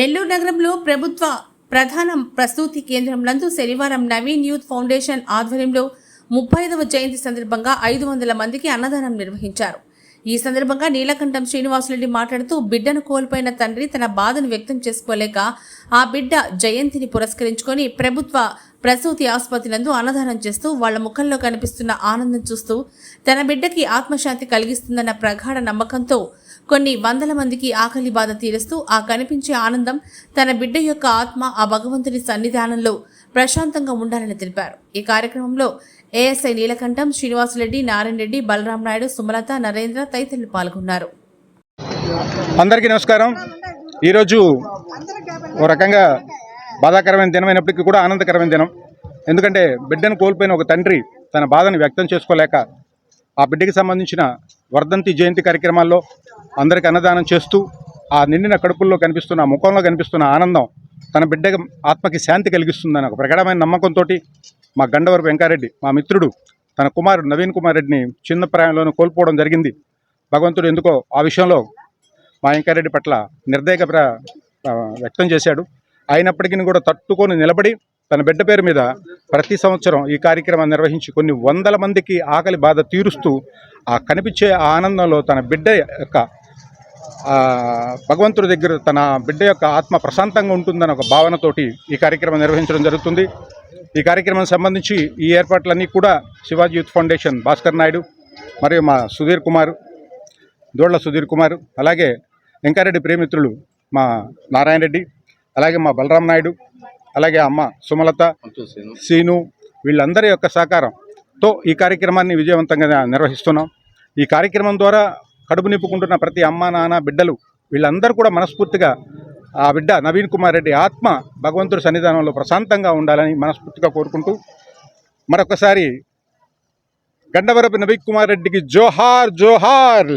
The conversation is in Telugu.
నెల్లూరు నగరంలో ప్రభుత్వ ప్రధాన ప్రసూతి కేంద్రం నందు శనివారం నవీన్ యూత్ ఫౌండేషన్ ఆధ్వర్యంలో 35వ జయంతి సందర్భంగా 500 మందికి అన్నదానం నిర్వహించారు. ఈ సందర్భంగా నీలకంఠం శ్రీనివాసులరెడ్డి మాట్లాడుతూ బిడ్డను కోల్పోయిన తండ్రి తన బాధను వ్యక్తం చేసుకోలేక ఆ బిడ్డ జయంతిని పురస్కరించుకొని ప్రభుత్వ ప్రసూతి ఆసుపత్రి నందు అన్నదానం చేస్తూ వాళ్ల ముఖంలో కనిపిస్తున్న ఆనందం చూస్తూ తన బిడ్డకి ఆత్మశాంతి కలిగిస్తుందన్న ప్రగాఢ నమ్మకంతో కొన్ని వందల మందికి ఆకలి బాధ తీరుస్తూ ఆ కనిపించే ఆనందం తన బిడ్డ యొక్క ఆత్మ ఆ భగవంతుని సన్నిధానంలో ప్రశాంతంగా ఉండాలని తెలిపారు. ఈ కార్యక్రమంలో ఏఎస్ఐ నీలకంఠం, శ్రీనివాసులరెడ్డి, నారాయణ రెడ్డి, బలరాం నాయుడు, సుమలత, నరేంద్ర తదితరులు పాల్గొన్నారు. అందరికీ నమస్కారం. ఈరోజు ఒక రకంగా బాధాకరమైన దినమైనప్పటికీ కూడా ఆనందకరమైన దినం. ఎందుకంటే బిడ్డను కోల్పోయిన ఒక తండ్రి తన బాధను వ్యక్తం చేసుకోలేక ఆ బిడ్డకి సంబంధించిన వర్ధంతి జయంతి కార్యక్రమాల్లో అందరికీ అన్నదానం చేస్తూ ఆ నిండిన కడుపుల్లో కనిపిస్తున్న ముఖంలో కనిపిస్తున్న ఆనందం తన బిడ్డ ఆత్మకి శాంతి కలిగిస్తుందని ఒక ప్రగాఢమైన నమ్మకంతో మా గండవరపు వెంకారెడ్డి, మా మిత్రుడు, తన కుమారుడు నవీన్ కుమార్ రెడ్డిని చిన్న ప్రాయంలోనే కోల్పోవడం జరిగింది. భగవంతుడు ఎందుకో ఆ విషయంలో మా వెంకారెడ్డి పట్ల నిర్దయ వ్యక్తం చేశాడు. అయినప్పటికీ కూడా తట్టుకొని నిలబడి తన బిడ్డ పేరు మీద ప్రతి సంవత్సరం ఈ కార్యక్రమాన్ని నిర్వహించి కొన్ని వందల మందికి ఆకలి బాధ తీరుస్తూ ఆ కనిపించే ఆనందంలో తన బిడ్డ యొక్క భగవంతుడి దగ్గర తన బిడ్డ యొక్క ఆత్మ ప్రశాంతంగా ఉంటుందని ఒక భావనతోటి ఈ కార్యక్రమం నిర్వహించడం జరుగుతుంది. ఈ కార్యక్రమం సంబంధించి ఈ ఏర్పాట్లన్నీ కూడా శివాజీ యూత్ ఫౌండేషన్ భాస్కర్ నాయుడు మరియు మా దోళ్ల సుధీర్ కుమార్, అలాగే వెంకారెడ్డి ప్రేమిత్రులు మా నారాయణ రెడ్డి, అలాగే మా బలరాం నాయుడు, అలాగే అమ్మ సుమలత, సీను, వీళ్ళందరి యొక్క సహకారంతో ఈ కార్యక్రమాన్ని విజయవంతంగా నిర్వహిస్తున్నాం. ఈ కార్యక్రమం ద్వారా కడుపు నింపుకుంటున్న ప్రతి అమ్మ, నాన్న, బిడ్డలు వీళ్ళందరూ కూడా మనస్ఫూర్తిగా ఆ బిడ్డ నవీన్ కుమార్ రెడ్డి ఆత్మ భగవంతుడి సన్నిధానంలో ప్రశాంతంగా ఉండాలని మనస్ఫూర్తిగా కోరుకుంటూ మరొకసారి గండవరపు నవీన్ కుమార్ రెడ్డికి జోహార్ జోహార్.